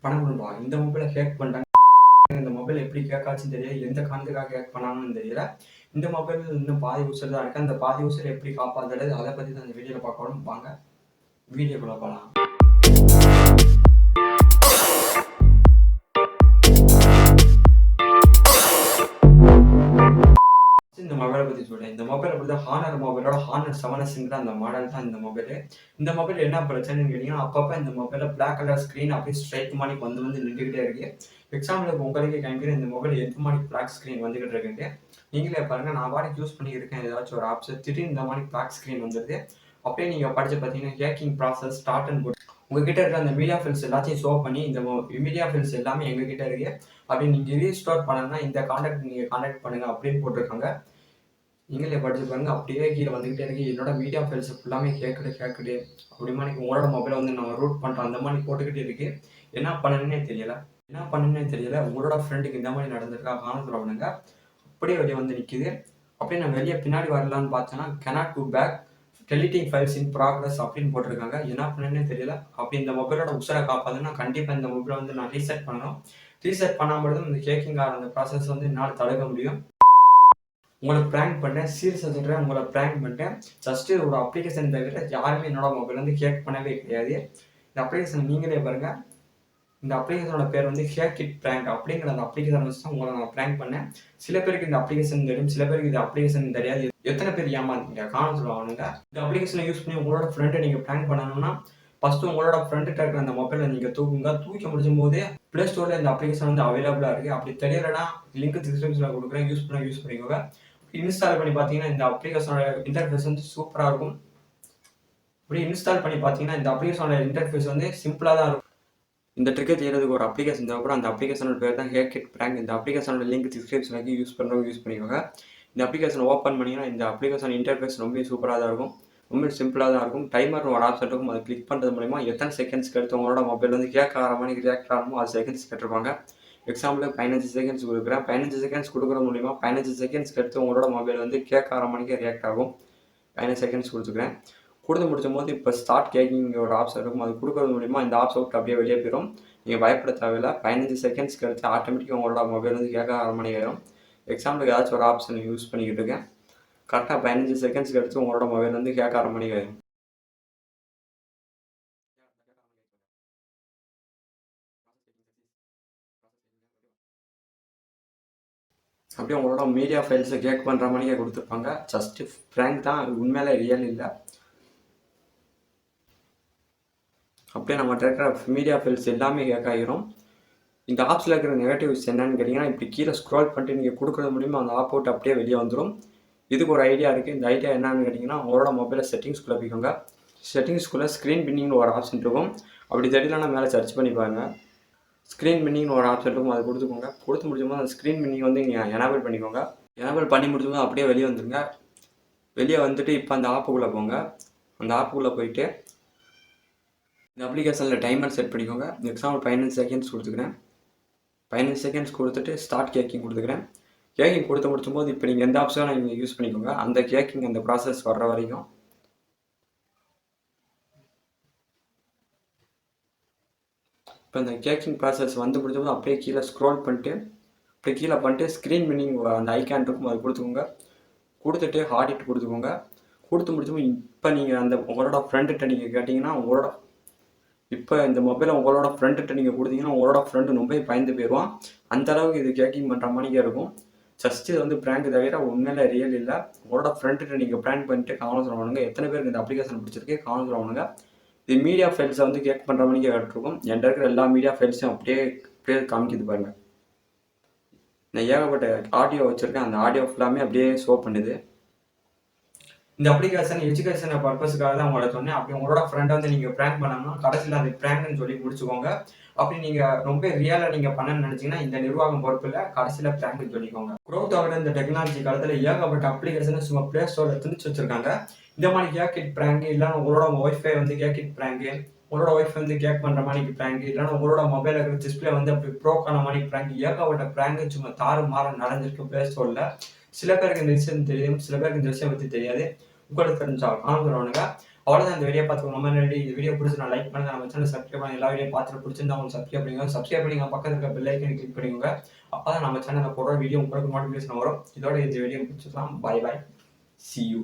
பணம் இந்த மொபைலை ஹேக் பண்ணிட்டாங்க. இந்த மொபைல் எப்படி ஹேக் ஆச்சுன்னு தெரியல, எந்த காரணத்துக்காக ஹேக் பண்ணாங்கன்னு தெரியல. இந்த மொபைல் இன்னும் பாதி யூசர் தான் இருக்கு. அந்த பாதி யூசர் எப்படி காப்பாற்றுறது, அதை பற்றி தான் இந்த வீடியோவில் பார்க்கணும். வாங்க வீடியோக்குள்ள போகலாம். இந்த மொபைலை பற்றி சொல்றேன். இந்த மொபைல் அப்படி தான் ஹானர் மொபைலோட ஹானர் 7Sங்கிற அந்த மாடல் தான் இந்த மொபைலு. இந்த மொபைல் என்ன பிரச்சனைன்னு கேட்டீங்கன்னா, அப்பப்போ இந்த மொபைலில் பிளாக் கலர் ஸ்க்ரீன் அப்படியே ஸ்ட்ரைக் மாதிரி வந்து நின்றுக்கிட்டே இருக்கு. எக்ஸாம்பிளுக்கு உங்களுக்கு காமிக்கிற இந்த மொபைல் எந்த மாதிரி பிளாக் ஸ்க்ரீன் வந்துகிட்டு இருக்குங்க. நீங்களே பாருங்க, நான் பாட்டுக்கு யூஸ் பண்ணியிருக்கேன் ஏதாச்சும் ஒரு ஆப்ஸ், திடீர்னு இந்த மாதிரி பிளாக் ஸ்க்ரீன் வந்துடுது. அப்படியே நீங்கள் படிச்சு பார்த்தீங்கன்னா ஹேக்கிங் ப்ராசஸ் ஸ்டார்ட் அண்ட் போட்டு உங்ககிட்ட இருக்கிற அந்த மீடியா ஃபைல்ஸ் எல்லாத்தையும் ஷோ பண்ணி இந்த மீடியா ஃபைல்ஸ் எல்லாமே எங்ககிட்ட இருக்கு, அப்படி நீங்கள் ரீஸ்டோர் பண்ணணும்னா இந்த கான்டாக்ட் நீங்கள் கான்டாக்ட் பண்ணுங்க அப்படின்னு போட்டிருக்காங்க. நீங்களே படிச்சு பாருங்க, அப்படியே கீழே வந்துகிட்டே இருக்கு. என்னோட மீடியா ஃபைல்ஸ் ஃபுல்லாமே கேட்குது அப்படி மாதிரி உங்களோட மொபைலை வந்து நம்ம ரூட் பண்ணுறோம் அந்த மாதிரி போட்டுக்கிட்டே இருக்கு. என்ன பண்ணணுன்னே தெரியல. உங்களோட ஃப்ரெண்டுக்கு இந்த மாதிரி நடந்திருக்கா காரணத்தில் பண்ணுங்க. அப்படியே வெளியே வந்து நிற்கிது. அப்படியே நான் வெளியே பின்னாடி வரலான்னு பார்த்தேன்னா cannot go back, deleting files in progress அப்படின்னு போட்டிருக்காங்க. என்ன பண்ணணுன்னே தெரியல. அப்படி இந்த மொபைலோட உசரை காப்பாதுன்னா கண்டிப்பாக இந்த மொபைலை வந்து நான் ரீசெட் பண்ணணும். ரீசெட் பண்ணாமல் தான் இந்த ஹேக்கிங் ஆகிற அந்த ப்ராசஸ் வந்து என்னால் தடுக்க முடியும். உங்களை ப்ராங்க் பண்ணிட்டேன், சீரியஸாக சொல்கிறேன், உங்களை ப்ராங்க் பண்ணிட்டேன். ஜஸ்ட்டு ஒரு அப்ளிகேஷன் தவிர யாருமே என்னோட மொபைல் வந்து ஹேக் பண்ணவே கிடையாது. இந்த அப்ளிகேஷன் நீங்களே பாருங்கள். இந்த அப்ளிகேஷனோட பேர் வந்து ஹேக்கிட் ப்ராங்க் அப்படிங்கிற அந்த அப்ளிகேஷன் வச்சு தான் உங்களை நான் ப்ராங்க் பண்ணேன். சில பேருக்கு இந்த அப்ளிகேஷன் தெரியும், சில பேருக்கு இந்த அப்ளிகேஷன் தெரியாது. எத்தனை பேர் ஏமாந்தீங்க காரணம் சொல்லுவாங்க. இந்த அப்ளிகேஷனை யூஸ் பண்ணி உங்களோட ஃப்ரெண்டை நீங்கள் ப்ராங்க் பண்ணணும்னா ஃபஸ்ட்டு உங்களோட ஃப்ரெண்டுகிட்ட இருக்கிற அந்த மொபைலை நீங்கள் தூக்கி முடிச்சும் போதே ப்ளே ஸ்டோரில் இந்த அப்ளிகேஷன் வந்து அவைலபிளாக இருக்குது. அப்படி தெரியலைன்னா லிங்க் டிஸ்கிரிப்ஷனில் கொடுக்குறேன், யூஸ் பண்ணிக்கோங்க. இன்ஸ்டால் பண்ணி பார்த்தீங்கன்னா இந்த அப்ளிகேஷனோட இன்டர்ஃபேஸ் வந்து சூப்பராக இருக்கும். இப்படி இன்ஸ்டால் பண்ணி பார்த்தீங்கன்னா இந்த அப்ளிகேஷனோட இன்டர்ஃபேஸ் வந்து சிம்பிளாக தான் இருக்கும். இந்த ட்ரிக்கை செய்யறதுக்கு ஒரு அப்ளிகேஷன் தேவைப்படும். அந்த அப்ளிகேஷனோட பேர் தான் ஹேக்கிட் ப்ராங்க். இந்த அப்ளிகேஷனோட லிங்க் டிஸ்கிரிப்ஷனுக்கு யூஸ் பண்ணிக்கோங்க. இந்த அப்ளிகேஷன் ஓப்பன் பண்ணிங்கன்னா இந்த அப்ளிகேஷன் இன்டர்ஃபேஸ் ரொம்ப சூப்பராக தான் இருக்கும், ரொம்ப சிம்பிளாக தான் இருக்கும். டைமர் ஒரு ஆப்ஷன் இருக்கும், அதை கிளிக் பண்ணுறது மூலிமா எத்தனை செகண்ட்ஸ்க்கு எடுத்து உங்களோட மொபைல் வந்து ஹேக் ஆகிற மாதிரி ரியாக்ட் ஆகணுமோ அது செகண்ட்ஸ் கேட்டிருப்பாங்க. எக்ஸாம்பிளுக்கு 15 செகண்ட்ஸ் கொடுக்குறேன். 15 செகண்ட்ஸ் கொடுக்குற மூலிமா 15 செகண்ட்ஸ்க்கு எடுத்து உங்களோட மொபைல் வந்து ஹேக் ஆகிற மாதிரி ரியாக்ட் ஆகும். 15 செகண்ட்ஸ் கொடுத்துக்கிறேன். கொடுத்து முடிச்சும் போது இப்போ ஸ்டார்ட் கேக்கிங் ஒரு ஆப்ஷன் இருக்கும், அது கொடுக்குறது மூலிமா இந்த ஆப்ஸ் விட்டு அப்படியே வெளியே போயிடும். நீங்கள் பயப்பட தேவையில்லை. 15 செகண்ட்ஸ்க்கு எடுத்து ஆட்டோமேட்டிக்காக உங்களோட மொபைல் வந்து கேட்க ஆகிற மாதிரி ஆயிடும். எக்ஸாம்பிளுக்கு ஏதாச்சும் ஒரு ஆப்ஷன் யூஸ் பண்ணிக்கிட்டு இருக்கேன். கரெக்டாக 15 செகண்ட்ஸ்க்கு எடுத்து உங்களோட மொபைல் வந்து கேட்க ஆகிற மாதிரி ஆயிடும். அப்படியே உங்களோட மீடியா ஃபைல்ஸை கேக் பண்ணுற மாதிரியே கொடுத்துருப்பாங்க. ஜஸ்ட்டு ப்ராங்க் தான், உண்மையிலே ரியல் இல்லை. அப்படியே நம்மகிட்ட இருக்கிற மீடியா ஃபைல்ஸ் எல்லாமே ஹேக் ஆகிரும். இந்த ஆப்ஸில் இருக்கிற நெகட்டிவ்ஸ் என்னன்னு கேட்டிங்கன்னா, இப்படி கீழே ஸ்க்ரோல் பண்ணிட்டு நீங்கள் கொடுக்குறது மூலிமா அந்த ஆப் அவுட் அப்படியே வெளியே வந்துடும். இதுக்கு ஒரு ஐடியா இருக்குது. இந்த ஐடியா என்னன்னு கேட்டிங்கன்னா, உங்களோட மொபைலை செட்டிங்ஸ்குள்ளே போய்க்கோங்க. செட்டிங்ஸ்குள்ளே ஸ்க்ரீன் பின்னிங்னு ஒரு ஆப்ஷன் இருக்கும். அப்படி தெரியலன்னா மேலே சர்ச் பண்ணி பாருங்கள். ஸ்க்ரீன் பின்னிங்னு ஒரு ஆப்ஷன் இருக்கும், அதை கொடுத்துக்கோங்க. கொடுத்து முடிச்சும்போது அந்த ஸ்க்ரீன் பின்னிங் வந்து நீங்கள் எனேபிள் பண்ணிக்கோங்க. எனேபிள் பண்ணி முடிச்சும்போது அப்படியே வெளியே வந்துடுங்க. வெளியே வந்துட்டு இப்போ அந்த ஆப்புக்குள்ளே போங்க. அந்த ஆப்புக்குள்ளே போயிட்டு இந்த அப்ளிகேஷனில் டைமர் செட் பண்ணிக்கோங்க. எக்ஸாம்பிள் 15 செகண்ட்ஸ் கொடுத்துக்கிறேன். 15 செகண்ட்ஸ் கொடுத்துட்டு ஸ்டார்ட் கேக்கிங் கொடுத்துக்கிறேன். கேக்கிங் கொடுத்து முடிச்சும்போது இப்போ நீங்கள் எந்த ஆப்ஷனும் நீங்கள் யூஸ் பண்ணிக்கோங்க. அந்த கேக்கிங் அந்த ப்ராசஸ் வர்ற வரைக்கும் இப்போ இந்த கேக்கிங் ப்ராசஸ் வந்து முடிச்சபோது அப்படியே கீழே ஸ்க்ரோல் பண்ணிட்டு ஸ்க்ரீன் பின்னிங் அந்த ஐக்கான் இருக்கும், அது கொடுத்துக்கோங்க. கொடுத்துட்டு ஆடிட் கொடுத்துக்கோங்க. கொடுத்து முடிச்சபோது இப்போ நீங்கள் அந்த உங்களோட ஃப்ரெண்டுகிட்ட நீங்கள் கேட்டிங்கன்னா இப்போ இந்த மொபைலை உங்களோட ஃப்ரெண்டுகிட்ட நீங்கள் கொடுத்தீங்கன்னா உங்களோட ஃப்ரெண்டு ரொம்ப பயந்து போயிடுவான். அந்தளவுக்கு இது கேக்கிங் பண்ணுற மாதிரியே இருக்கும். ஜஸ்ட் இது வந்து ப்ராங்க் தவிர உண்மையில ரியல் இல்லை. உங்களோட ஃப்ரெண்டுகிட்ட நீங்கள் ப்ராங்க் பண்ணிட்டு கவனம் சொல்லுவானுங்க. எத்தனை பேருக்கு இந்த அப்ளிகேஷன் பிடிச்சிருக்கு கவனம் சொல்லுவானுங்க. இது மீடியா ஃபைல்ஸை வந்து கேக் பண்ணுற மாதிரியே கேட்டிருக்கும். என்கிட்ட இருக்கிற எல்லா மீடியா ஃபைல்ஸையும் அப்படியே காமிக்குது பாருங்கள். நான் ஏகப்பட்ட ஆடியோ வச்சுருக்கேன், அந்த ஆடியோ ஃபுல்லாமே அப்படியே ஷோ பண்ணுது. இந்த அப்ளிகேஷன் எஜுகேஷன் பர்பஸுக்காக தான் உங்களை சொன்னேன். அப்படி உங்களோட ஃப்ரெண்டை வந்து நீங்கள் ப்ராங்க் பண்ணணும்னா கடைசியில் அது ப்ராங்க்னு சொல்லி முடிச்சுக்கோங்க. அப்படி நீங்கள் ரொம்ப ரியலாக நீங்கள் பண்ணணும்னு நினச்சிங்கன்னா இந்த நிர்வாகம் பொறுப்பில் கடைசியில் ப்ராங்க்னு சொல்லிக்கோங்க. க்ரோத் ஆகிற இந்த டெக்னாலஜி காலத்தில் ஏகப்பட்ட அப்ளிகேஷனை சும்மா ப்ளே ஸ்டோரில் திணிச்சு வச்சுருக்காங்க. இந்த மாதிரி ஹேக்கிட் ப்ராங்க், இல்லைன்னா உங்களோட ஒய்ஃபை வந்து ஹேக்கிட் ப்ராங்கு, உங்களோட ஒய்ஃபை வந்து கேக் பண்ணுற மாதிரி ப்ராங்க், இல்லைன்னா உங்களோட மொபைல் இருக்கிற டிஸ்பிளே வந்து அப்படி ப்ரோக் ஆன மாதிரி ப்ராங்க், ஏகப்பட்ட ப்ராங்கு சும்மா தாறுமாற நடந்திருக்கு ப்ளே ஸ்டோரில். சில பேருக்கு இந்த விஷயம் தெரியும், சில பேருக்கு இந்த விஷயம் பற்றி தெரியாது. உங்களுக்கு தெரிஞ்சாலும் ஆகுறவனுங்க அவ்வளோதான் இந்த வீடியோ பார்த்து ரொம்ப நன்றி. இந்த வீடியோ பிடிச்சி நான் லைக் பண்ணுங்க. நம்ம சேனல் சப்ஸ்கிரைப் பண்ணுங்க. எல்லா வீடியோ பார்த்துட்டு பிடிச்சிருந்தா உங்களுக்கு சப்ஸ்கிரைப் பண்ணிக்கோங்க. சப்ஸ்கிரைப் பண்ணி பக்கத்துல இருக்க பெல் ஐக்கனை கிளிக் பண்ணிக்கோங்க. அப்பதான் நம்ம சேனல்ல போடுற வீடியோ உங்களுக்கு நோட்டிஃபிகேஷன் வரும். இதோட இந்த வீடியோ முடிச்சுக்கலாம். Bye bye. See you.